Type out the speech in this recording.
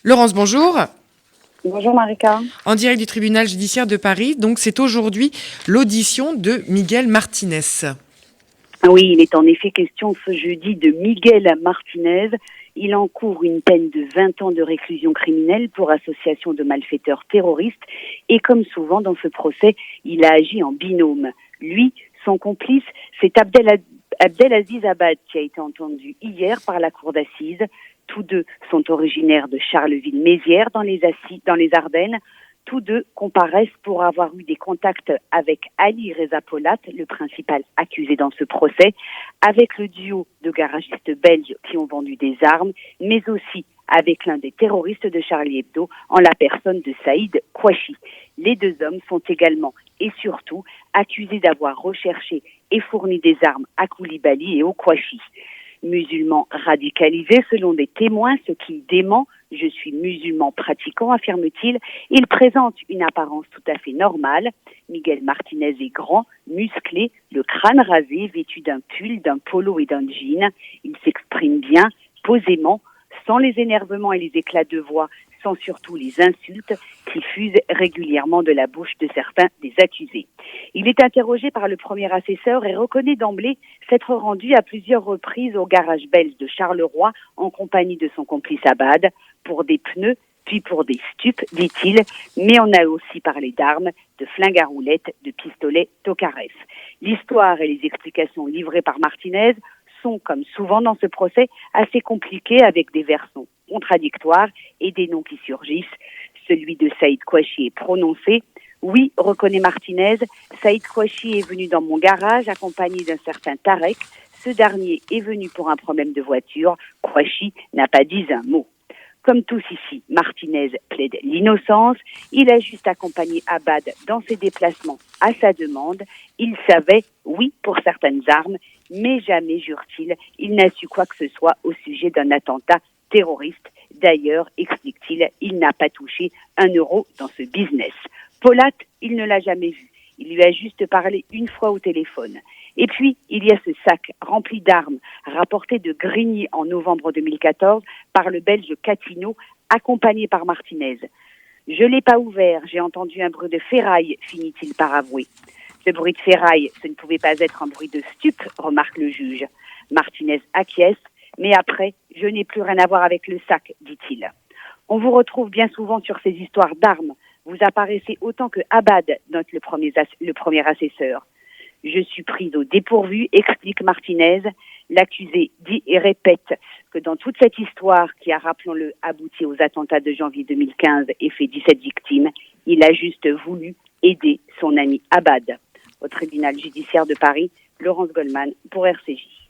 Laurence, bonjour. Bonjour Marika. En direct du tribunal judiciaire de Paris. Donc, c'est aujourd'hui l'audition de Miguel Martinez. Oui, il est en effet question ce jeudi de Miguel Martinez. Il encourt une peine de 20 ans de réclusion criminelle pour association de malfaiteurs terroristes. Et comme souvent dans ce procès, il a agi en binôme. Lui, son complice, c'est Abdelaziz Abad qui a été entendu hier par la cour d'assises. Tous deux sont originaires de Charleville-Mézières dans les Ardennes. Tous deux comparaissent pour avoir eu des contacts avec Ali Reza Polat, le principal accusé dans ce procès, avec le duo de garagistes belges qui ont vendu des armes, mais aussi avec l'un des terroristes de Charlie Hebdo, en la personne de Saïd Kouachi. Les deux hommes sont également et surtout accusés d'avoir recherché et fourni des armes à Koulibaly et au Kouachi. Musulman radicalisé selon des témoins, ce qu'il dément. Je suis musulman pratiquant, affirme-t-il. Il présente une apparence tout à fait normale. Miguel Martinez est grand, musclé, le crâne rasé, vêtu d'un pull, d'un polo et d'un jean. Il s'exprime bien, posément, sans les énervements et les éclats de voix, sans surtout les insultes qui fusent régulièrement de la bouche de certains des accusés. Il est interrogé par le premier assesseur et reconnaît d'emblée s'être rendu à plusieurs reprises au garage belge de Charleroi en compagnie de son complice Abad pour des pneus, puis pour des stupes, dit-il, mais on a aussi parlé d'armes, de flingues à roulettes, de pistolets Tokarev. L'histoire et les explications livrées par Martinez sont, comme souvent dans ce procès, assez compliquées avec des versions contradictoires et des noms qui surgissent. Celui de Saïd Kouachi est prononcé. Oui, reconnaît Martinez, Saïd Kouachi est venu dans mon garage accompagné d'un certain Tarek. Ce dernier est venu pour un problème de voiture. Kouachi n'a pas dit un mot. Comme tous ici, Martinez plaide l'innocence. Il a juste accompagné Abad dans ses déplacements à sa demande. Il savait, oui, pour certaines armes, mais jamais, jure-t-il, il n'a su quoi que ce soit au sujet d'un attentat terroriste. D'ailleurs, explique-t-il, il n'a pas touché 1 euro dans ce business. Polat, il ne l'a jamais vu. Il lui a juste parlé une fois au téléphone. Et puis, il y a ce sac rempli d'armes rapporté de Grigny en novembre 2014 par le Belge Catino, accompagné par Martinez. Je ne l'ai pas ouvert, j'ai entendu un bruit de ferraille, finit-il par avouer. Ce bruit de ferraille, ce ne pouvait pas être un bruit de stup, remarque le juge. Martinez acquiesce, mais après, je n'ai plus rien à voir avec le sac, dit-il. On vous retrouve bien souvent sur ces histoires d'armes. Vous apparaissez autant que Abad, note le premier assesseur. Je suis prise au dépourvu, explique Martinez. L'accusé dit et répète que dans toute cette histoire qui a, rappelons-le, abouti aux attentats de janvier 2015 et fait 17 victimes, il a juste voulu aider son ami Abad. Au tribunal judiciaire de Paris, Laurence Goldman pour RCJ.